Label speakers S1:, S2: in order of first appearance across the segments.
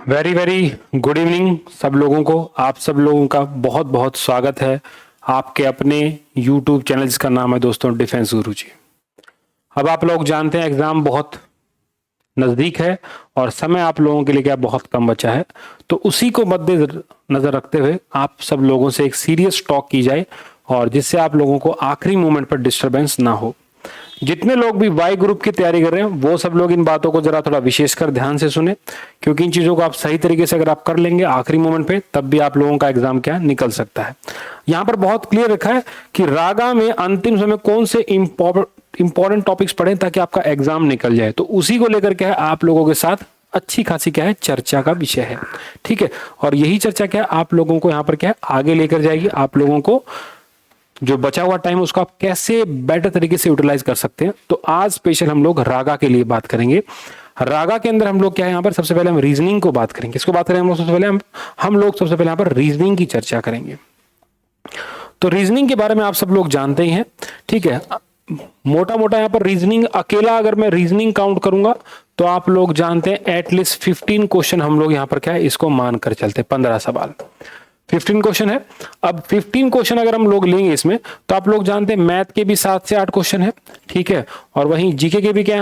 S1: Very very good evening सब लोगों को। आप सब लोगों का बहुत बहुत स्वागत है आपके अपने यूट्यूब चैनल जिसका नाम है दोस्तों डिफेंस गुरु जी। अब आप लोग जानते हैं एग्जाम बहुत नज़दीक है और समय आप लोगों के लिए क्या बहुत कम बचा है, तो उसी को मद्देनजर रखते हुए आप सब लोगों से एक सीरियस टॉक की जाए और जिससे आप लोगों को आखिरी मोमेंट पर डिस्टरबेंस ना हो। जितने लोग भी वाई ग्रुप की तैयारी कर रहे हैं वो सब लोग इन बातों को जरा थोड़ा विशेषकर ध्यान से सुने, क्योंकि इन चीजों को आप सही तरीके से अगर आप कर लेंगे आखिरी मोमेंट पे तब भी आप लोगों का एग्जाम क्या निकल सकता है। यहाँ पर बहुत क्लियर रखा है कि रागा में अंतिम समय कौन से इंपॉर्टेंट टॉपिक्स पढ़ें ताकि आपका एग्जाम निकल जाए, तो उसी को लेकर क्या है आप लोगों के साथ अच्छी खासी क्या है चर्चा का विषय है। ठीक है, और यही चर्चा क्या है आप लोगों को यहाँ पर क्या है आगे लेकर जाएगी। आप लोगों को जो बचा हुआ टाइम उसको आप कैसे बेटर तरीके से यूटिलाइज कर सकते हैं, तो आज स्पेशल हम लोग रागा के लिए बात करेंगे। रागा के अंदर हम लोग क्या है यहाँ पर सबसे पहले हम रीजनिंग को बात करेंगे। किसको बात करेंगे हम लोग सबसे पहले हम लोग सबसे पहले यहाँ पर रीजनिंग की चर्चा करेंगे। तो रीजनिंग के बारे में आप सब लोग जानते ही हैं। ठीक है, मोटा मोटा यहाँ पर रीजनिंग अकेला अगर मैं रीजनिंग काउंट करूंगा तो आप लोग जानते हैं एटलीस्ट 15 क्वेश्चन हम लोग यहाँ पर क्या है इसको मान कर चलते, 15 सवाल 15 क्वेश्चन है। अब 15 क्वेश्चन अगर हम लोग लेंगे इसमें तो आप लोग जानते हैं मैथ के भी 7 से 8 क्वेश्चन है। ठीक है, और वहीं जीके के भी क्या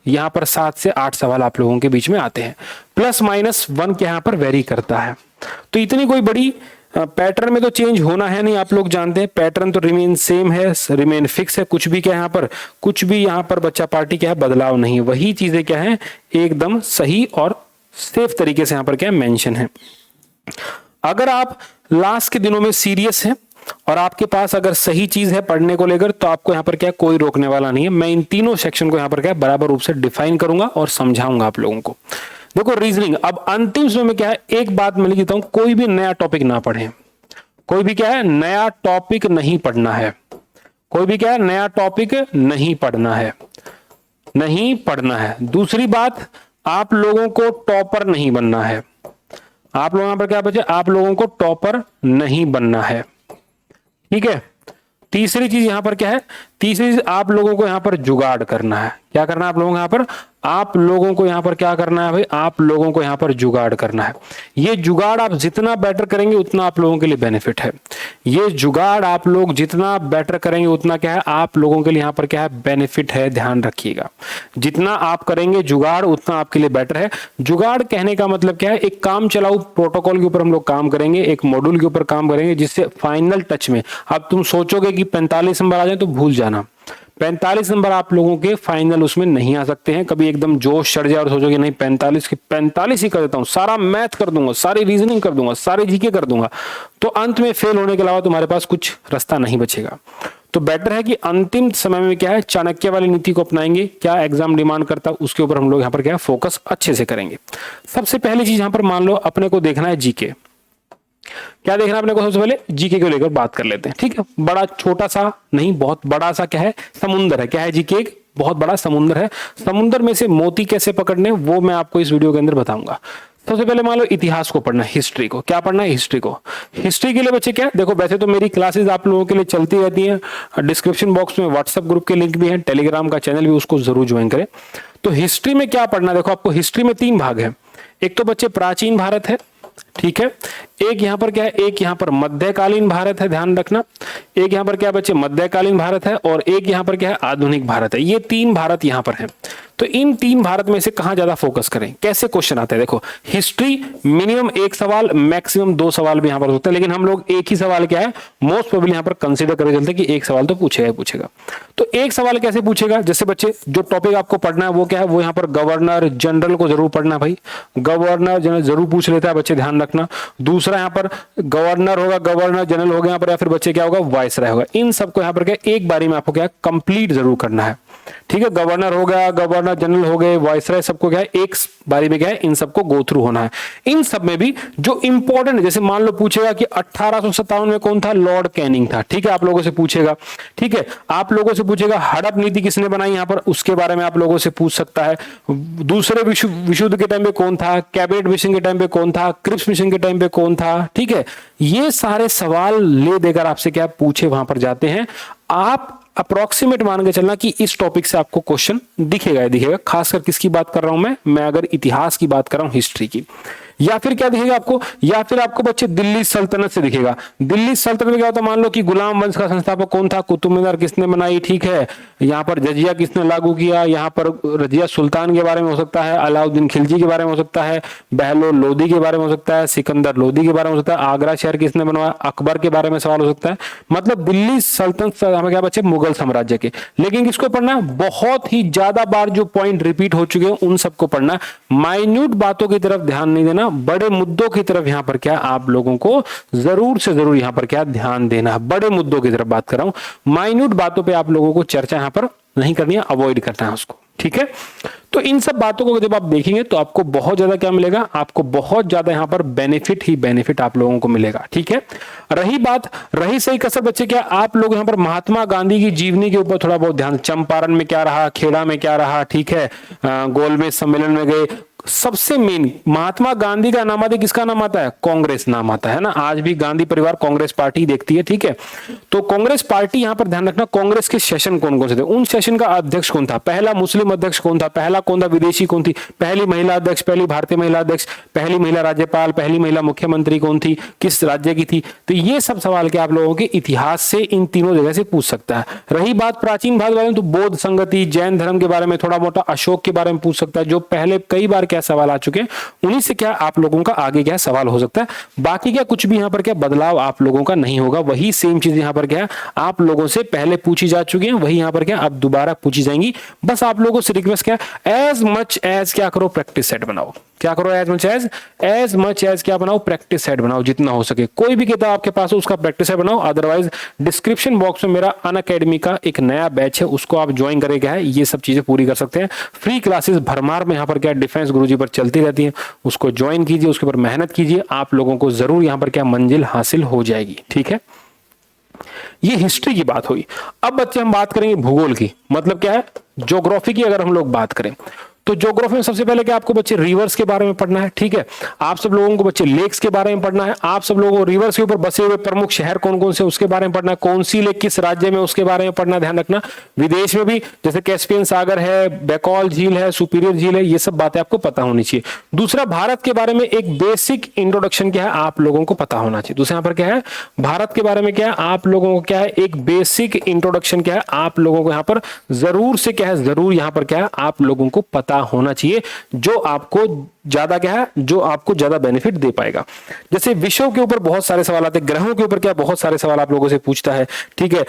S1: यहाँ पर 7 से 8 सवाल आप लोगों के बीच में आते हैं, प्लस माइनस 1 के यहाँ पर वेरी करता है। तो इतनी कोई बड़ी पैटर्न में तो चेंज होना है नहीं, आप लोग जानते हैं पैटर्न तो रिमेन सेम है, रिमेन फिक्स है। कुछ भी क्या यहाँ पर कुछ भी यहाँ पर बच्चा पार्टी क्या है बदलाव नहीं है, वही चीजें क्या है एकदम सही और सेफ तरीके से यहाँ पर क्या मेंशन है। अगर आप लास्ट के दिनों में सीरियस हैं और आपके पास अगर सही चीज है पढ़ने को लेकर तो आपको यहाँ पर क्या कोई रोकने वाला नहीं है। मैं इन तीनों सेक्शन को यहाँ पर क्या बराबर रूप से डिफाइन करूंगा और समझाऊंगा आप लोगों को। देखो रीजनिंग अब अंतिम समय में क्या है एक बात मैं लिख देता हूं, कोई भी नया टॉपिक ना पढ़े। कोई भी क्या है नया टॉपिक नहीं पढ़ना है। कोई भी क्या है नया टॉपिक नहीं पढ़ना है, नहीं पढ़ना है। दूसरी बात आप लोगों को टॉपर नहीं बनना है। आप लोगों पर क्या बचे आप लोगों को टॉपर नहीं बनना है। ठीक है, तीसरी चीज यहां पर क्या है, तीसरी चीज आप लोगों को यहां पर जुगाड़ करना है। क्या करना है आप लोगों को यहां पर आप लोगों को यहां पर क्या करना है भाई आप लोगों को यहां पर जुगाड़ करना है। ये जुगाड़ आप जितना बेटर करेंगे उतना आप लोगों के लिए बेनिफिट है। ये जुगाड़ आप लोग जितना बेटर करेंगे उतना क्या है आप लोगों के लिए यहां पर क्या है बेनिफिट है, ध्यान रखिएगा। जितना आप करेंगे जुगाड़ उतना आपके लिए बेटर है। जुगाड़ कहने का मतलब क्या है एक काम चलाऊ प्रोटोकॉल के ऊपर हम लोग काम करेंगे, एक मॉड्यूल के ऊपर काम करेंगे जिससे फाइनल टच में अब तुम सोचोगे कि 45 नंबर आ जाए तो भूल जाना, 45 नंबर आप लोगों के फाइनल उसमें नहीं आ सकते हैं। कभी एकदम जोश चढ़ जाए और सोचोगे नहीं 45 के 45 ही कर देता हूं, सारा मैथ कर दूंगा, सारी रीजनिंग कर दूंगा, सारे जीके कर दूंगा, तो अंत में फेल होने के अलावा तुम्हारे पास कुछ रास्ता नहीं बचेगा। तो बेटर है कि अंतिम समय में क्या है चाणक्य वाली नीति को अपनाएंगे। क्या एग्जाम डिमांड करता है उसके ऊपर हम लोग यहाँ पर क्या फोकस अच्छे से करेंगे। सबसे पहली चीज यहाँ पर मान लो अपने को देखना है जीके। क्या देखना है अपने को सबसे पहले जीके को लेकर बात कर लेते हैं। ठीक है, बड़ा छोटा सा नहीं बहुत बड़ा सा क्या है समुंदर है। क्या है जीके एक बहुत बड़ा समुंदर है। समुंदर में से मोती कैसे पकड़ने वो मैं आपको इस वीडियो के अंदर बताऊंगा। सबसे पहले मान लो इतिहास को पढ़ना है, हिस्ट्री को। क्या पढ़ना है हिस्ट्री को। हिस्ट्री के लिए बच्चे क्या देखो वैसे तो मेरी क्लासेस आप लोगों के लिए चलती रहती हैं। डिस्क्रिप्शन बॉक्स में व्हाट्सएप ग्रुप के लिंक भी है, टेलीग्राम का चैनल भी, उसको जरूर ज्वाइन करें। तो हिस्ट्री में क्या पढ़ना देखो आपको हिस्ट्री में 3 भाग है। एक तो बच्चे प्राचीन भारत है, ठीक है, एक यहां पर क्या है एक यहां पर मध्यकालीन भारत है, ध्यान रखना। एक यहां पर क्या बच्चे मध्यकालीन भारत है और एक यहां पर क्या है आधुनिक भारत है। ये 3 भारत यहां पर है। तो इन 3 भारत में से कहां ज्यादा फोकस करें, कैसे क्वेश्चन आते हैं। देखो हिस्ट्री मिनिमम 1 सवाल मैक्सिमम 2 सवाल भी यहां पर होते हैं, लेकिन हम लोग एक ही सवाल क्या है मोस्ट प्रोबेबली यहां पर कंसीडर करके चलते हैं कि एक सवाल तो पूछेगा पूछेगा। तो एक सवाल कैसे पूछेगा, जैसे बच्चे जो टॉपिक आपको पढ़ना है वो क्या है वो यहां पर गवर्नर जनरल को जरूर पढ़ना भाई। गवर्नर जनरल जरूर पूछ लेता है बच्चे, ध्यान रखना। दूसरा यहां पर गवर्नर होगा, गवर्नर जनरल हो गया यहां पर, या फिर बच्चे क्या होगा वाइसराय होगा। इन सबको यहां पर क्या एक बारी में आपको क्या कंप्लीट जरूर करना है। ठीक है, गवर्नर हो गया, गवर्नर जनरल हो गए, वाइसराय, सबको क्या है एक बारी में क्या है इन सबको गो थ्रू होना है। इन सब में भी जो इंपॉर्टेंट है, जैसे मान लो पूछेगा कि 1857 में कौन था, लॉर्ड कैनिंग था। ठीक है, आप लोगों से पूछेगा। ठीक है, आप लोगों से पूछेगा हड़प नीति किसने बनाई यहां पर, उसके बारे में आप लोगों से पूछ सकता है। दूसरे विश्व युद्ध के टाइम पे कौन था, कैबिनेट मिशन के टाइम पे कौन था, क्रिप्स मिशन के टाइम पे कौन था। ठीक है, ये सारे सवाल ले देकर आपसे क्या पूछे वहां पर जाते हैं। आप अप्रोक्सीमेट मान के चलना कि इस टॉपिक से आपको क्वेश्चन दिखेगा ही दिखेगा। खासकर किसकी बात कर रहा हूं मैं अगर इतिहास की बात कर रहा हूं, हिस्ट्री की। या फिर क्या दिखेगा आपको, या फिर आपको बच्चे दिल्ली सल्तनत से दिखेगा। दिल्ली सल्तनत में क्या होता है, मान लो कि गुलाम वंश का संस्थापक कौन था, कुतुब मीनार किसने बनाई, ठीक है, यहाँ पर जजिया किसने लागू किया, यहाँ पर रजिया सुल्तान के बारे में हो सकता है, अलाउद्दीन खिलजी के बारे में हो सकता है, बहलोल लोदी के बारे में हो सकता है, सिकंदर लोदी के बारे में हो सकता है, आगरा शहर किसने बनवाया, अकबर के बारे में सवाल हो सकता है। मतलब दिल्ली सल्तनत हमें क्या बच्चे, मुगल साम्राज्य के। लेकिन किसको पढ़ना है, बहुत ही ज्यादा बार जो पॉइंट रिपीट हो चुके हैं उन सबको पढ़ना, माइन्यूट बातों की तरफ ध्यान नहीं देना, बड़े मुद्दों की तरफ यहां पर क्या आप लोगों को जरूर से जरूर यहां पर क्या ध्यान देना है। बड़े मुद्दों की तरफ बात कर रहा हूं, माइन्यूट बातों पे आप लोगों को चर्चा यहां पर नहीं करनी है, अवॉइड करना है उसको, ठीक है। तो इन सब बातों को जब आप देखेंगे तो आपको बहुत ज्यादा क्या मिलेगा, आपको बहुत ज्यादा यहां पर बेनिफिट ही बेनिफिट आप लोगों को मिलेगा, ठीक है। रही सही कसर बच्चे, क्या आप लोग यहां पर महात्मा गांधी की जीवनी के ऊपर थोड़ा बहुत ध्यान, चंपारण में क्या रहा, खेड़ा में क्या रहा, ठीक है, गोलमेज सम्मेलन में गए, सबसे मेन महात्मा गांधी का नाम आते किसका नाम आता है, कांग्रेस नाम आता है ना। आज भी गांधी परिवार कांग्रेस पार्टी देखती है, ठीक है। तो कांग्रेस पार्टी यहां पर ध्यान रखना, कांग्रेस के सेशन कौन कौन से थे, उन सेशन का अध्यक्ष कौन था, पहला मुस्लिम अध्यक्ष कौन था, पहला कौन था विदेशी कौन थी, पहली महिला अध्यक्ष, पहली भारतीय महिला अध्यक्ष, पहली महिला राज्यपाल, पहली महिला मुख्यमंत्री कौन थी, किस राज्य की थी। तो ये सब सवाल के आप लोगों के इतिहास से इन तीनों जगह से पूछ सकता है। रही बात प्राचीन भारत वाले, तो बौद्ध संगति, जैन धर्म के बारे में, थोड़ा मोटा अशोक के बारे में पूछ सकता है, जो पहले कई बार क्या सवाल आ चुके हैं, उन्हीं से क्या आप लोगों का आगे क्या सवाल हो सकता है। बाकी क्या कुछ भी यहां पर क्या बदलाव आप लोगों का नहीं होगा, वही सेम चीज यहां पर क्या आप लोगों से पहले पूछी जा चुकी है, वही यहां पर क्या अब दोबारा पूछी जाएंगी। बस आप लोगों से रिक्वेस्ट क्या, एज मच एज क्या करो, प्रैक्टिस सेट बनाओ। क्या करो, एज मच एज क्या बनाओ, प्रैक्टिस सेट बनाओ, जितना हो सके। कोई भी किताब आपके पास हो उसका प्रैक्टिस सेट बनाओ। अदरवाइज डिस्क्रिप्शन बॉक्स में मेरा अनअकैडमी का एक नया बैच है, उसको आप ज्वाइन करके क्या है ये सब चीजें पूरी कर सकते हैं। फ्री क्लासेस भरमार में यहाँ पर क्या डिफेंस गुरुजी पर चलती रहती है, उसको ज्वाइन कीजिए, उसके ऊपर मेहनत कीजिए, आप लोगों को जरूर यहाँ पर क्या मंजिल हासिल हो जाएगी, ठीक है। ये हिस्ट्री की बात हुई। अब बच्चे हम बात करेंगे भूगोल की, मतलब क्या है ज्योग्राफी की। अगर हम लोग बात करें तो ज्योग्राफी में सबसे पहले क्या आपको बच्चे रिवर्स के बारे में पढ़ना है, ठीक है। आप सब लोगों को बच्चे लेक्स के बारे में पढ़ना है, आप सब लोगों को रिवर्स के ऊपर बसे हुए प्रमुख शहर कौन कौन से उसके बारे में पढ़ना है, कौन सी लेक किस राज्य में उसके बारे में पढ़ना, ध्यान रखना। विदेश में भी जैसे कैस्पियन सागर है, बेकॉल झील है, सुपीरियर झील है, ये सब बातें आपको पता होनी चाहिए। दूसरा, भारत के बारे में एक बेसिक इंट्रोडक्शन क्या है आप लोगों को पता होना चाहिए। दूसरा यहाँ पर क्या है, भारत के बारे में क्या है आप लोगों को क्या है एक बेसिक इंट्रोडक्शन क्या है आप लोगों को यहाँ पर जरूर से क्या है, जरूर यहाँ पर क्या है आप लोगों को पता होना चाहिए, जो आपको ज्यादा क्या है, जो आपको ज्यादा बेनिफिट दे पाएगा। जैसे विषयों के ऊपर बहुत सारे सवाल आते हैं, ग्रहों के ऊपर क्या बहुत सारे सवाल आप लोगों से पूछता है, ठीक है।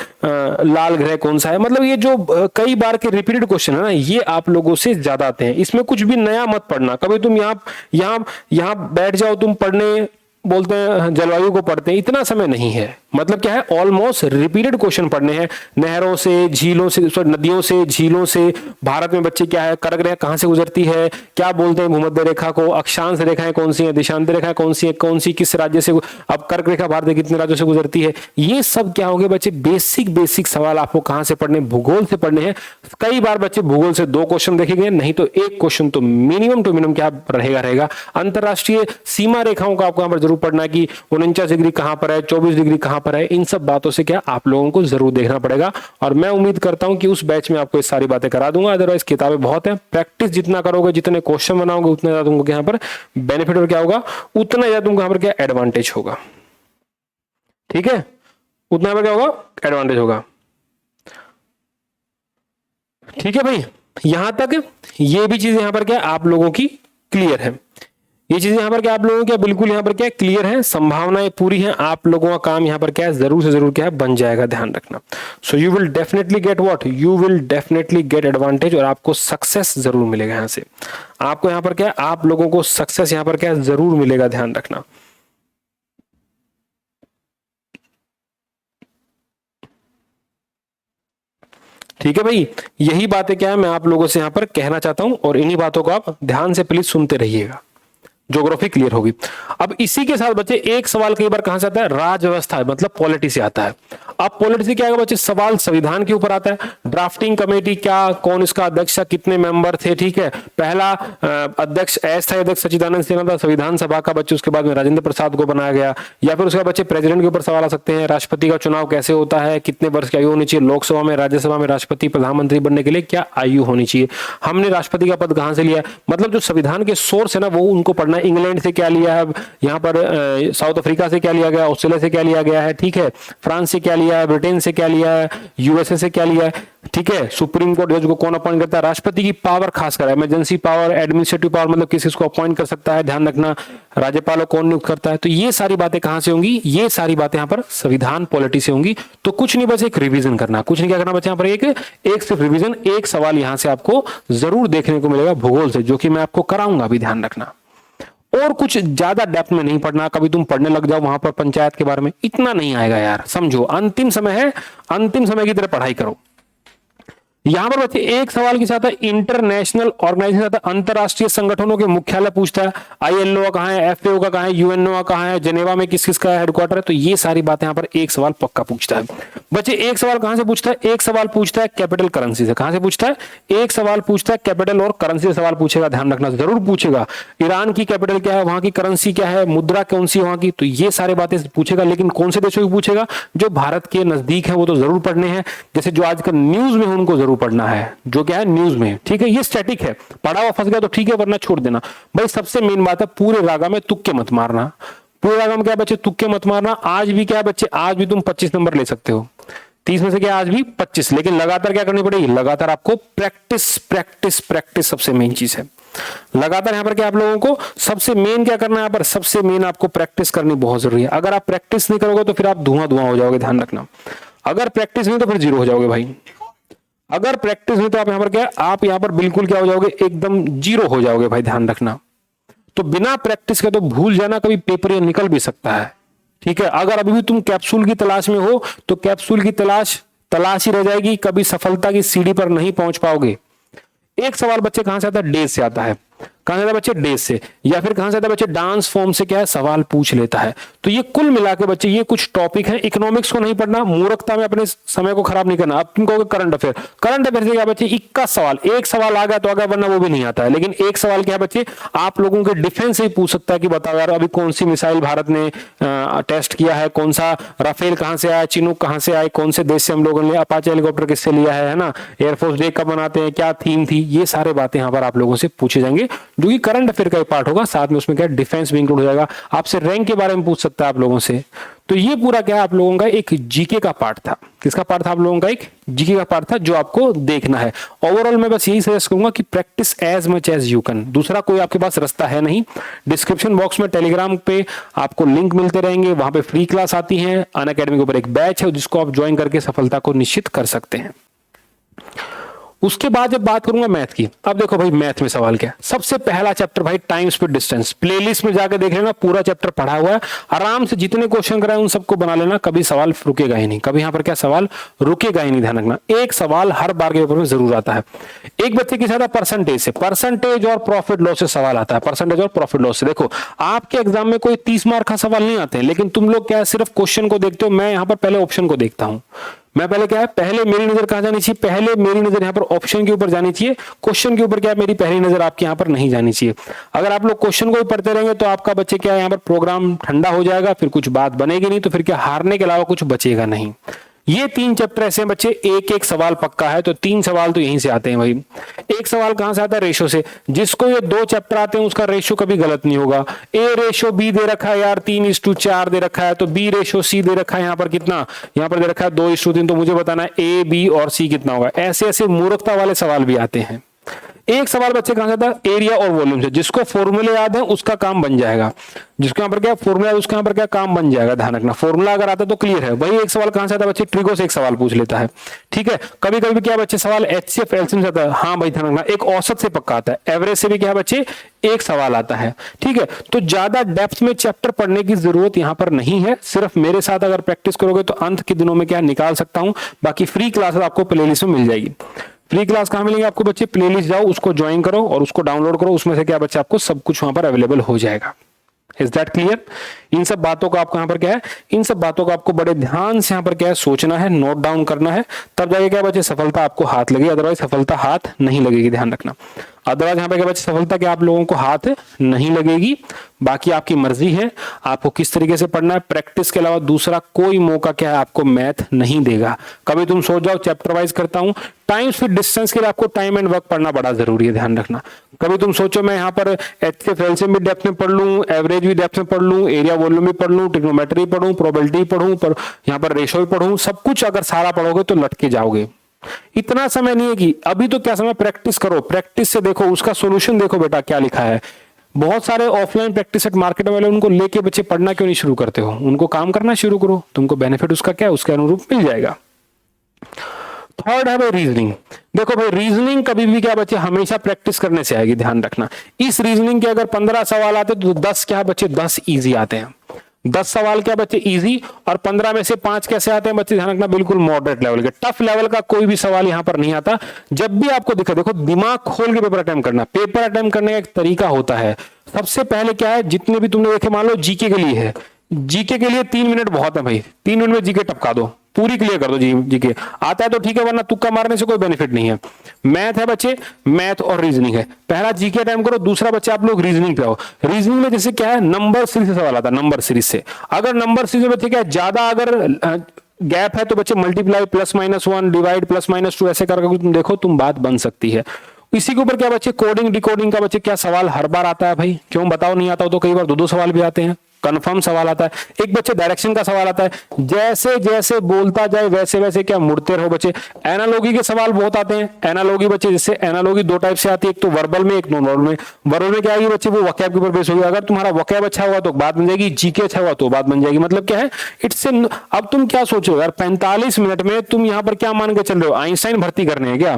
S1: लाल ग्रह कौन सा है, मतलब ये जो कई बार के रिपीटेड क्वेश्चन है ना, ये आप लोगों से ज्यादा आते हैं। इसमें कुछ भी नया मत पढ़ना। कभी तुम यहां बैठ जाओ तुम पढ़ने, बोलते हैं जलवायु को पढ़ते हैं, इतना समय नहीं है। मतलब क्या है, ऑलमोस्ट रिपीटेड क्वेश्चन पढ़ने हैं, नहरों से, झीलों से, नदियों से, झीलों से। भारत में बच्चे क्या है, कर्क रेखा कहां से गुजरती है, क्या बोलते हैं भूमध्य रेखा को, अक्षांश रेखाएं कौन सी है, दिशांत रेखाएं कौन सी है, कौन सी किस राज्य से, अब कर्क रेखा भारत के कितने राज्यों से गुजरती है, ये सब क्या हो गए बच्चे बेसिक सवाल आपको कहां से पढ़ने, भूगोल से पढ़ने हैं। कई बार बच्चे भूगोल से 2 क्वेश्चन देखे गए, नहीं तो 1 क्वेश्चन तो मिनिमम टू मिनिमम क्या रहेगा। अंतरराष्ट्रीय सीमा रेखाओं का आपको यहां पर जरूर पढ़ना है कि 49 डिग्री कहां पर है, 24 डिग्री कहां पर है। इन सब बातों से क्या आप लोगों को जरूर देखना पड़ेगा, और मैं उम्मीद करता हूं कि उस बैच में आपको ये सारी बातें करा दूंगा। अदरवाइज किताबें बहुत हैं, प्रैक्टिस जितना करोगे, जितने क्वेश्चन बनाओगे, उतना ज्यादा तुमको यहाँ पर बेनिफिट और क्या होगा, उतना ज्यादा तुमको यहाँ पर क्या एडवांटेज होगा, ठीक है। उतना पर क्या होगा, एडवांटेज होगा, ठीक है भाई। यहां तक ये भी चीज यहां पर क्या आप लोगों की क्लियर है, ये चीजें यहां पर क्या आप लोगों क्या बिल्कुल यहां पर क्या क्लियर है, संभावनाएं पूरी हैं, आप लोगों का काम यहां पर क्या है जरूर से जरूर क्या है बन जाएगा, ध्यान रखना। So you will definitely get what, you will definitely get advantage, और आपको सक्सेस जरूर मिलेगा। यहां से आपको यहां पर क्या आप लोगों को सक्सेस यहां पर क्या जरूर मिलेगा, ध्यान रखना। ठीक है भाई, यही बातें क्या है मैं आप लोगों से यहां पर कहना चाहता हूं, और इन्हीं बातों को आप ध्यान से प्लीज सुनते रहिएगा। ज्योग्राफी क्लियर होगी। अब इसी के साथ बच्चे एक सवाल कई बार कहां से आता है, राज व्यवस्था मतलब पॉलिटी से आता है। अब पॉलिटी से क्या है बच्चे, सवाल संविधान के ऊपर आता है। ड्राफ्टिंग कमेटी क्या, कौन इसका अध्यक्ष था, कितने मेंबर थे, ठीक है। पहला अध्यक्ष अस्थायी अध्यक्ष सच्चिदानंद सिन्हा था संविधान सभा का बच्चे, उसके बाद में राजेंद्र प्रसाद को बनाया गया। या फिर उसके बच्चे प्रेसिडेंट के ऊपर सवाल आ सकते हैं, राष्ट्रपति का चुनाव कैसे होता है, कितने वर्ष की आयु होनी चाहिए, लोकसभा में राज्यसभा में राष्ट्रपति प्रधानमंत्री बनने के लिए क्या आयु होनी चाहिए, हमने राष्ट्रपति का पद कहां से लिया। मतलब जो संविधान के सोर्स है ना वो उनको पढ़ना है, इंग्लैंड से क्या लिया है, यहाँ पर साउथ अफ्रीका से क्या लिया गया, ऑस्ट्रेलिया से क्या लिया गया है, ठीक है, फ्रांस से क्या लिया है, ब्रिटेन से क्या लिया है, यूएसए से क्या लिया है, ठीक है। सुप्रीम कोर्ट जज को कौन अपॉइंट करता है, राष्ट्रपति की पावर खासकर इमरजेंसी पावर, एडमिनिस्ट्रेटिव पावर, मतलब किसी को अपॉइंट कर सकता है, ध्यान रखना। राज्यपाल कौन नियुक्त करता है, तो ये सारी बातें कहां से होंगी, ये सारी बातें यहाँ पर संविधान पॉलिटी से होंगी। तो कुछ नहीं, बस एक रिवीजन करना, कुछ नहीं क्या करना बच्चे, यहाँ पर एक सिर्फ रिवीजन, एक सवाल यहां से आपको जरूर देखने को मिलेगा भूगोल से, जो कि मैं आपको कराऊंगा अभी, ध्यान रखना। और कुछ ज्यादा डेप्थ में नहीं पढ़ना, कभी तुम पढ़ने लग जाओ वहां पर पंचायत के बारे में, इतना नहीं आएगा यार, समझो अंतिम समय है, अंतिम समय की तरह पढ़ाई करो। यहां पर बच्चे एक सवाल के साथ है इंटरनेशनल ऑर्गेनाइजेशन, अंतरराष्ट्रीय संगठनों के मुख्यालय पूछता है, आईएलओ का कहां है, एफएओ का कहां है, यूएनओ का कहां है, जेनेवा में किस किस का हेडक्वार्टर है, तो ये सारी बातें यहां पर एक सवाल पक्का पूछता है। बच्चे एक सवाल कहां से पूछता है, एक सवाल पूछता है कैपिटल करेंसी से। कहां से पूछता है, एक सवाल पूछता है कैपिटल और करेंसी से सवाल पूछेगा, ध्यान रखना, जरूर पूछेगा। ईरान की कैपिटल क्या है, वहां की करेंसी क्या है, मुद्रा कौन सी वहां की, तो ये सारी बातें पूछेगा। लेकिन कौन से देशों की पूछेगा, जो भारत के नजदीक है वो तो जरूर पढ़ने हैं, जैसे जो आजकल न्यूज में उनको जरूर पढ़ना है, जो क्या है न्यूज में, ठीक है। ये स्टैटिक है, पढ़ा हुआ फंस गया तो ठीक है, वरना छोड़ देना। भाई सबसे मेन बात है, पूरे रागा में तुक्के मत मारना। पूरे रागा में क्या बच्चे, तुक्के मत मारना। आज भी क्या बच्चे, आज भी तुम 25 नंबर ले सकते हो, 30 में से क्या आज भी 25, लेकिन लगातार क्या करनी पड़ेगी, लगातार आपको प्रैक्टिस प्रैक्टिस प्रैक्टिस सबसे मेन चीज है। लगातार यहां पर क्या आप लोगों को सबसे मेन क्या करना है, यहाँ पर सबसे मेन आपको प्रैक्टिस करनी बहुत जरूरी है। अगर आप प्रैक्टिस नहीं करोगे तो फिर आप धुआं धुआं हो जाओगे, ध्यान रखना। अगर प्रैक्टिस नहीं तो फिर जीरो हो जाओगे भाई। अगर प्रैक्टिस नहीं तो आप यहां पर क्या, आप यहां पर बिल्कुल क्या हो जाओगे, एकदम जीरो हो जाओगे भाई, ध्यान रखना। तो बिना प्रैक्टिस के तो भूल जाना, कभी पेपर ये निकल भी सकता है, ठीक है। अगर अभी भी तुम कैप्सूल की तलाश में हो तो कैप्सूल की तलाश ही रह जाएगी, कभी सफलता की सीढ़ी पर नहीं पहुंच पाओगे। एक सवाल बच्चे कहां से आता है, डेज से आता है। कहां से आता है बच्चे, डेज से। या फिर कहां से आता है बच्चे, डांस फॉर्म से क्या है, सवाल पूछ लेता है। तो ये कुल मिला के बच्चे ये कुछ टॉपिक है। इकोनॉमिक्स को नहीं पढ़ना, मूर्खता में अपने समय को खराब नहीं करना। अब तुम कहोगे करंट अफेयर, करंट अफेयर से क्या बच्चे, 21 सवाल, एक सवाल आ गया तो आ गया, वरना वो भी नहीं आता है। लेकिन एक सवाल क्या है बच्चे, आप लोगों के डिफेंस से ही पूछ सकता है कि बताओ यार अभी कौन सी मिसाइल भारत ने टेस्ट किया है, कौन सा राफेल कहां से आया, चिनूक कहां से आए, कौन से देश से हम लोगों ने अपाचे हेलीकॉप्टर किससे लिया है ना, एयरफोर्स डे कब मनाते हैं, क्या थीम थी, ये सारे बातें यहां पर आप लोगों से पूछे जाएंगे, जो कि करंट अफेयर का एक पार्ट होगा। साथ में उसमें क्या डिफेंस भी इंक्लूड हो जाएगा, आपसे रैंक के बारे में पूछ सकता है आप लोगों से। तो ये पूरा क्या आप लोगों का एक जीके का पार्ट था। किसका पार्ट था, आप लोगों का एक जीके का पार्ट था, जो आपको देखना है। ओवरऑल मैं बस यही सजेस्ट करूंगा कि practice as much as you can, दूसरा कोई आपके पास रास्ता है नहीं। डिस्क्रिप्शन बॉक्स में टेलीग्राम पे आपको लिंक मिलते रहेंगे, वहां पे फ्री क्लास आती है। अनअकैडमी के ऊपर एक बैच है जिसको आप ज्वाइन करके सफलता को निश्चित कर सकते हैं। उसके बाद जब बात करूंगा मैथ की, अब देखो भाई मैथ में सवाल क्या है। सबसे पहला चैप्टर भाई टाइम स्पीड डिस्टेंस, प्लेलिस्ट में जाकर देख लेना, पूरा चैप्टर पढ़ा हुआ है। आराम से जितने क्वेश्चन कराए उन सबको बना लेना, कभी सवाल रुकेगा ही नहीं, कभी यहां पर क्या सवाल रुकेगा ही नहीं, ध्यान रखना। एक सवाल हर बार के पेपर में जरूर आता है। एक बच्चे के साथ परसेंटेज से, परसेंटेज और प्रॉफिट लॉस से सवाल आता है। परसेंटेज और प्रॉफिट लॉस से देखो, आपके एग्जाम में कोई 30 मार्क का सवाल नहीं आते, लेकिन तुम लोग क्या सिर्फ क्वेश्चन को देखते हो। मैं यहां पर पहले ऑप्शन को देखता हूं। मैं पहले क्या है, पहले मेरी नजर कहां जानी चाहिए, पहले मेरी नजर यहां पर ऑप्शन के ऊपर जानी चाहिए। क्वेश्चन के ऊपर क्या है, मेरी पहली नजर आपके यहां पर नहीं जानी चाहिए। अगर आप लोग क्वेश्चन को ही पढ़ते रहेंगे तो आपका बच्चे क्या है, यहां पर प्रोग्राम ठंडा हो जाएगा, फिर कुछ बात बनेगी नहीं, तो फिर क्या हारने के अलावा कुछ बचेगा नहीं। ये 3 चैप्टर ऐसे हैं बच्चे, एक एक सवाल पक्का है, तो 3 सवाल तो यहीं से आते हैं भाई। एक सवाल कहां से आता है, रेशो से। जिसको ये 2 चैप्टर आते हैं उसका रेशो कभी गलत नहीं होगा। ए रेशो बी दे रखा है यार 3:4 दे रखा है, तो बी रेशो सी दे रखा है यहाँ पर कितना, यहाँ पर दे रखा है 2:3, तो मुझे बताना है ए बी और सी कितना होगा। ऐसे ऐसे मूर्खता वाले सवाल भी आते हैं। एक सवाल बच्चे कहां से आता है, एरिया और वॉल्यूम से। जिसको फॉर्मूले याद है उसका काम बन जाएगा, जिसके यहाँ पर क्या फॉर्मूला है उसके यहाँ पर क्या काम बन जाएगा, ध्यान रखना। फॉर्मूला अगर आता है तो क्लियर है। वही एक सवाल कहां से आता है बच्चे, ट्रिगो से एक सवाल पूछ लेता है, ठीक है। कभी कभी क्या बच्चे सवाल एचसीएफ एलसीएम से आता है, हाँ भाई ध्यान रखना। एक औसत से पक्का आता है, एवरेज से भी क्या बच्चे एक सवाल आता है, ठीक है। तो ज्यादा डेप्थ में चैप्टर पढ़ने की जरूरत यहां पर नहीं है। सिर्फ मेरे साथ अगर प्रैक्टिस करोगे तो अंत के दिनों में क्या निकाल सकता हूं। बाकी फ्री क्लासेस आपको प्लेलिस्ट में मिल जाएगी। फ्री क्लास कहां मिलेंगे आपको बच्चे, प्लेलिस्ट जाओ, उसको ज्वाइन करो और उसको डाउनलोड करो। उसमें से क्या बच्चे आपको सब कुछ वहां पर अवेलेबल हो जाएगा। Is that clear. इन सब बातों का आपको यहाँ पर क्या है, इन सब बातों का आपको बड़े ध्यान से यहाँ पर क्या है सोचना है, नोट डाउन करना है, तब जाके क्या बच्चे सफलता आपको हाथ लगेगी, अदरवाइज सफलता हाथ नहीं लगेगी, ध्यान रखना। अदरवाइज यहाँ पे क्या बच्चे सफलता के आप लोगों को हाथ नहीं लगेगी। बाकी आपकी मर्जी है आपको किस तरीके से पढ़ना है। प्रैक्टिस के अलावा दूसरा कोई मौका क्या है आपको मैथ नहीं देगा। कभी तुम सोच जाओ चैप्टर वाइज करता हूं, टाइम फिर डिस्टेंस के लिए आपको टाइम एंड वर्क पढ़ना बड़ा जरूरी है, ध्यान रखना। कभी तुम सोचो मैं यहाँ पर एचसीएफ एलसीएम भी डेप्थ में पढ़ लूं, एवरेज भी डेप्थ में पढ़ लूं, एरिया वॉल्यूम भी पढ़ लूं, ट्रिग्नोमेट्री पढ़ूं, प्रोबेबिलिटी पढ़ूं, पर यहाँ पर रेशो भी पढ़ूं, सब कुछ अगर सारा पढ़ोगे तो लटके जाओगे। इतना समय नहीं है कि अभी तो क्या समय, प्रैक्टिस करो, प्रैक्टिस से देखो उसका सोल्यूशन देखो बेटा क्या लिखा है। बहुत सारे ऑफलाइन प्रैक्टिस सेट मार्केट वाले उनको लेके बच्चे पढ़ना क्यों नहीं शुरू करते हो, उनको काम करना शुरू करो, तुमको बेनिफिट उसका क्या है उसके अनुरूप मिल जाएगा। थर्ड है भाई रीजनिंग। देखो भाई रीजनिंग कभी भी क्या बच्चे हमेशा प्रैक्टिस करने से आएगी, ध्यान रखना। इस रीजनिंग के अगर 15 सवाल आते तो 10 क्या बच्चे 10 इजी आते हैं। 10 सवाल क्या बच्चे इजी, और 15 में से 5 कैसे आते हैं बच्चे, ध्यान रखना बिल्कुल मॉडरेट लेवल के। टफ लेवल का कोई भी सवाल यहां पर नहीं आता। जब भी आपको दिखा, देखो दिमाग खोल के पेपर अटेम्प्ट करना। पेपर अटेम्प्ट करने का एक तरीका होता है। सबसे पहले क्या है, जितने भी तुमने देखे, मान लो जीके के लिए है, जीके के लिए 3 मिनट बहुत है भाई, 3 मिनट में जीके टपका दो, पूरी क्लियर कर दो। जीके आता है तो ठीक है, वरना तुक्का मारने से कोई बेनिफिट नहीं है। मैथ है बच्चे, मैथ और रीजनिंग है। पहला जीके टाइम करो, दूसरा बच्चे आप लोग रीजनिंग पे आओ। रीजनिंग में जैसे क्या है, नंबर सीरीज से सवाल आता है, नंबर सीरीज से। अगर नंबर सीरीज में बच्चे क्या है, ज्यादा अगर गैप है तो बच्चे मल्टीप्लाई +-1 डिवाइड +-2 ऐसे करके तुम देखो, तुम बात बन सकती है। इसी के ऊपर क्या बच्चे कोडिंग डिकोडिंग का बच्चे क्या सवाल हर बार आता है भाई, क्यों बताओ, नहीं आता हो तो कई बार 2-2 सवाल भी आते हैं। कंफर्म सवाल आता है। एक बच्चे डायरेक्शन का सवाल आता है, जैसे जैसे बोलता जाए वैसे वैसे क्या मुड़ते रहो बच्चे। एनालॉगी के सवाल बहुत आते हैं। एनालॉगी बच्चे, जैसे एनालॉगी 2 टाइप से आती है, एक तो वर्बल में, एक नॉन वर्बल में। वर्बल में क्या आएगी बच्चे, वो वोकैब के ऊपर बेस होगी। अगर तुम्हारा वोकैब अच्छा हुआ तो बात बन जाएगी, जीके अच्छा हुआ तो बात बन जाएगी। मतलब क्या है, इट्स अब तुम क्या सोचो यार, 45 मिनट में तुम यहां पर क्या मान के चल रहे हो, आइंस्टाइन भर्ती करने हैं क्या?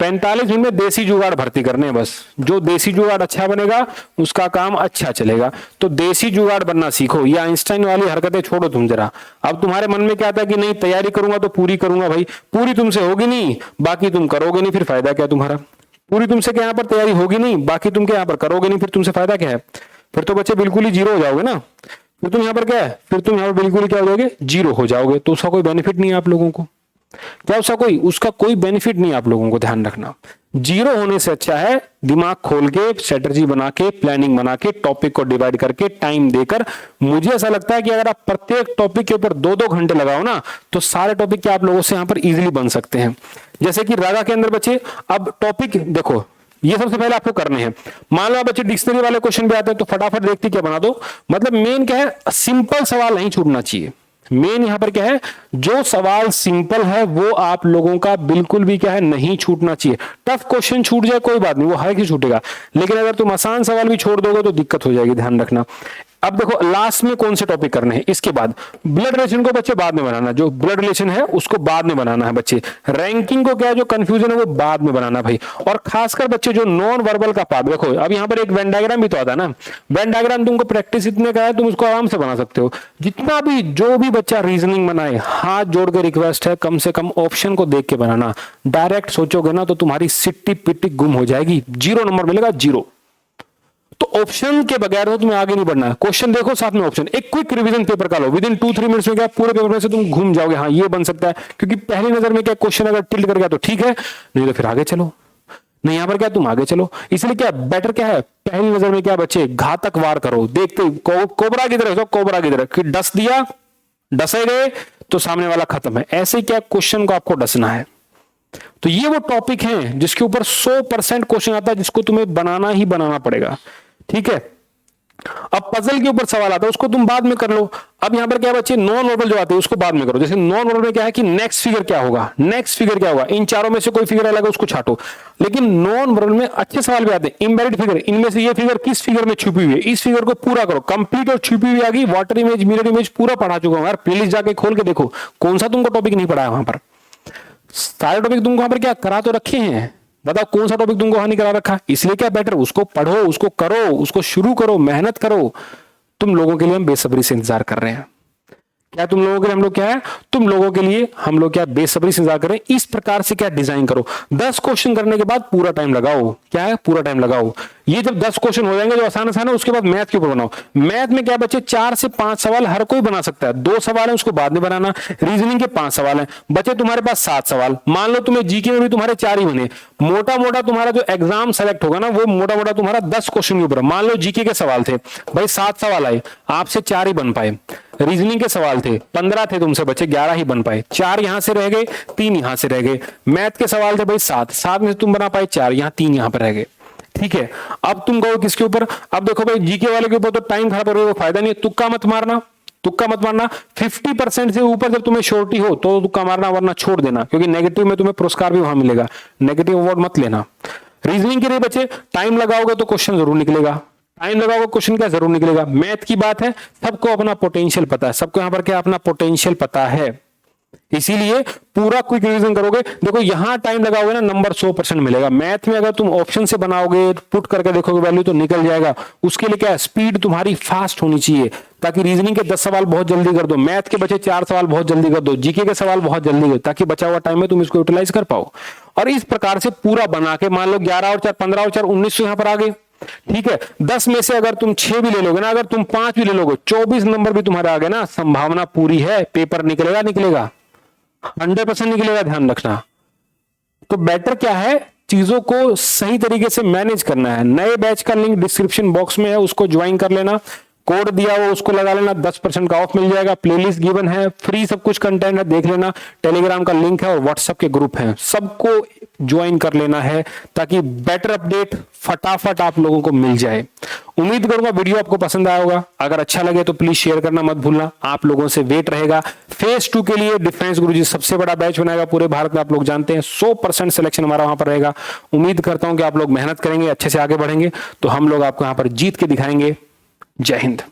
S1: 45 मिनट में देसी जुगाड़ भर्ती करने हैं बस। जो देसी जुगाड़ अच्छा बनेगा उसका काम अच्छा चलेगा। तो देसी जुगाड़ बनना सीखो, ये आइंस्टाइन वाली हरकतें छोड़ो तुम जरा। अब तुम्हारे मन में क्या आता है कि नहीं तैयारी करूंगा तो पूरी करूंगा, भाई पूरी तुमसे होगी नहीं, बाकी तुम करोगे नहीं, फिर फायदा क्या तुम्हारा? पूरी तुमसे क्या यहाँ पर तैयारी होगी नहीं, बाकी तुम क्या यहाँ पर करोगे नहीं, फिर तुमसे फायदा क्या है? फिर तो बच्चे बिल्कुल ही जीरो हो जाओगे ना। फिर तुम यहाँ पर क्या है, फिर तुम यहाँ पर बिल्कुल ही क्या हो जाओगे, जीरो हो जाओगे। तो उसका कोई बेनिफिट नहीं है आप लोगों को। क्या उसका कोई बेनिफिट नहीं आप लोगों को, ध्यान रखना। जीरो होने से अच्छा है दिमाग खोल के, स्ट्रेटजी बना के, प्लानिंग बना के, टॉपिक को डिवाइड करके, टाइम देकर। मुझे ऐसा लगता है कि अगर आप प्रत्येक टॉपिक के ऊपर 2-2 घंटे लगाओ ना, तो सारे टॉपिक के आप लोगों से यहां पर इजीली बन सकते हैं। जैसे कि रागा के अंदर बच्चे, अब टॉपिक देखो, ये सबसे पहले आपको करने हैं। मान लो आप बच्चे डिक्शनरी वाले क्वेश्चन भी आते हैं तो फटाफट देखते क्या बना दो। मतलब मेन क्या है, सिंपल सवाल नहीं छूटना चाहिए। मेन यहां पर क्या है, जो सवाल सिंपल है वो आप लोगों का बिल्कुल भी क्या है, नहीं छूटना चाहिए। टफ क्वेश्चन छूट जाए कोई बात नहीं, वो हर की छूटेगा, लेकिन अगर तुम आसान सवाल भी छोड़ दोगे तो दिक्कत हो जाएगी, ध्यान रखना। अब देखो लास्ट में कौन से टॉपिक करने हैं, इसके बाद ब्लड रिलेशन को बच्चे बाद में बनाना, जो ब्लड रिलेशन है उसको बाद में बनाना है बच्चे। रैंकिंग को क्या है, जो कंफ्यूजन है वो बाद में बनाना भाई। और खासकर बच्चे जो नॉन वर्बल का पार्ट, देखो अब यहाँ पर एक वेन डायग्राम भी तो आता है ना। वेन डायग्राम तुमको प्रैक्टिस इतने का है, तुम उसको आराम से बना सकते हो। जितना भी जो भी बच्चा रीजनिंग बनाए, हाथ जोड़ के रिक्वेस्ट है कम से कम ऑप्शन को देख के बनाना। डायरेक्ट सोचोगे ना तो तुम्हारी सिट्टी पिट्टी गुम हो जाएगी, 0 नंबर मिलेगा, 0। तो ऑप्शन के बगैर तो तुम्हें आगे नहीं बढ़ना है। क्वेश्चन देखो साथ में ऑप्शन, एक क्विक रिवीजन पेपर का लो, विद इन 2-3 मिनट्स में क्या पूरे पेपर में से तुम घूम जाओगे, हाँ ये बन सकता है। क्योंकि पहली नजर में क्या क्वेश्चन अगर टिल्ट कर गया तो ठीक है, नहीं तो फिर आगे चलो। नहीं यहां पर क्या तुम आगे चलो। इसलिए क्या बेटर क्या है, पहली नजर में क्या बच्चे घातक वार करो, देखते कोबरा की तरह, कोबरा की तरह डस दिया, डसे गए तो सामने वाला खत्म है। ऐसे क्या क्वेश्चन को आपको डसना है। तो ये वो टॉपिक हैं जिसके ऊपर 100% क्वेश्चन आता है, जिसको तुम्हें बनाना ही बनाना पड़ेगा, ठीक है। अब पजल के ऊपर सवाल आता है, उसको तुम बाद में कर लो। अब यहां पर क्या बच्चे, नॉन वर्बल जो आते हैं उसको बाद में करो। जैसे नॉन वर्बल में क्या है कि नेक्स्ट फिगर क्या होगा, नेक्स्ट फिगर क्या होगा, इन चारों में से कोई फिगर अलग है उसको छाटो। लेकिन नॉन वर्बल में अच्छे सवाल भी आते हैं, इम्बेडेड फिगर, इनमें से ये फिगर किस फिगर में छुपी हुई है, इस फिगर को पूरा करो। कंप्लीट और छुपी हुई आ गई, वाटर इमेज, मिरर इमेज पूरा पढ़ा चुका हूं यार। प्लेलिस्ट जाके खोल के देखो कौन सा तुमको टॉपिक नहीं पढ़ा है वहां पर। सारे टॉपिक तुमको वहां पर क्या करा तो रखे हैं, बताओ कौन सा टॉपिक तुमको हानि करा रखा। इसलिए क्या बेटर उसको पढ़ो, उसको करो, उसको शुरू करो, मेहनत करो। तुम लोगों के लिए हम बेसब्री से इंतजार कर रहे हैं। क्या तुम लोगों के लिए हम लोग क्या है, तुम लोगों के लिए हम लोग क्या बेसब्री से इंतजार करें, इस प्रकार से क्या डिजाइन करो। 10 क्वेश्चन करने के बाद पूरा टाइम लगाओ, क्या है पूरा टाइम लगाओ। ये जब 10 क्वेश्चन हो जाएंगे जो आसान आसान है, उसके बाद मैथ के ऊपर बनाओ। मैथ में क्या बच्चे 4 से 5 सवाल हर कोई बना सकता है, 2 सवाल है उसको बाद में बनाना। रीजनिंग के 5 सवाल है बच्चे, तुम्हारे पास 7 सवाल। मान लो तुम्हें जीके में भी तुम्हारे 4 ही बने, मोटा मोटा तुम्हारा जो एग्जाम सेलेक्ट होगा ना वो मोटा मोटा तुम्हारा 10 क्वेश्चन के ऊपर। मान लो जीके के सवाल थे भाई 7 सवाल आए, आपसे 4 ही बन पाए। रीजनिंग के सवाल थे 15 थे, तुमसे बचे 11 ही बन पाए, 4 यहां से रह गए, 3 यहां से रह गए। मैथ के सवाल थे भाई 7 में से तुम बना पाए 4, यहां 3 यहां पर रह गए। ठीक है, अब तुम कहो किसके ऊपर, अब देखो भाई जीके वाले के ऊपर तो टाइम खराब हो रहा है, फायदा नहीं है, तुक्का मत मारना, तुक्का मत मारना। 50% से ऊपर जब तुम्हें श्योरिटी हो तो तुक्का मारना, वरना छोड़ देना, क्योंकि नेगेटिव में तुम्हें पुरस्कार भी वहां मिलेगा, नेगेटिव अवार्ड मत लेना। रीजनिंग के लिए बच्चे टाइम लगाओगे तो क्वेश्चन जरूर निकलेगा, टाइम लगाओगे क्वेश्चन क्या जरूर निकलेगा। मैथ की बात है, सबको अपना पोटेंशियल पता है, सबको यहां पर क्या अपना पोटेंशियल पता है, इसीलिए पूरा क्विक रिवीजन करोगे। देखो यहां टाइम लगाओगे ना, नंबर 100% मिलेगा। मैथ में अगर तुम ऑप्शन से बनाओगे, पुट करके देखोगे वैल्यू तो निकल जाएगा। उसके लिए क्या स्पीड तुम्हारी फास्ट होनी चाहिए, ताकि रीजनिंग के 10 सवाल बहुत जल्दी कर दो, मैथ के बचे 4 सवाल बहुत जल्दी कर दो, जीके के सवाल बहुत जल्दी कर, ताकि बचा हुआ टाइम में तुम इसको यूटिलाइज कर पाओ। और इस प्रकार से पूरा बना के, मान लो 11 और 4 15 और 4 19 यहां पर आ गए। ठीक है, 10 में से अगर तुम 6 भी ले लोगे ना, अगर तुम 5 भी ले लोगे, 24 नंबर भी तुम्हारे आ गए ना, संभावना पूरी है पेपर निकलेगा, निकलेगा 100% निकलेगा, ध्यान रखना। तो बेटर क्या है, चीजों को सही तरीके से मैनेज करना है। नए बैच का लिंक डिस्क्रिप्शन बॉक्स में है, उसको ज्वाइन कर लेना, कोड दिया हुआ उसको लगा लेना, 10% का ऑफ मिल जाएगा। प्लेलिस्ट गिवन है, फ्री सब कुछ कंटेंट है, देख लेना। टेलीग्राम का लिंक है और व्हाट्सएप के ग्रुप है, सबको ज्वाइन कर लेना है, ताकि बेटर अपडेट फटाफट आप लोगों को मिल जाए। उम्मीद करूंगा वीडियो आपको पसंद आया होगा, अगर अच्छा लगे तो प्लीज शेयर करना मत भूलना। आप लोगों से वेट रहेगा फेज 2 के लिए। डिफेंस गुरुजी सबसे बड़ा बैच बनाएगा पूरे भारत में, आप लोग जानते हैं, 100% सिलेक्शन हमारा वहां पर रहेगा। उम्मीद करता हूं कि आप लोग मेहनत करेंगे, अच्छे से आगे बढ़ेंगे, तो हम लोग आपको यहां पर जीत के दिखाएंगे। जय हिंद।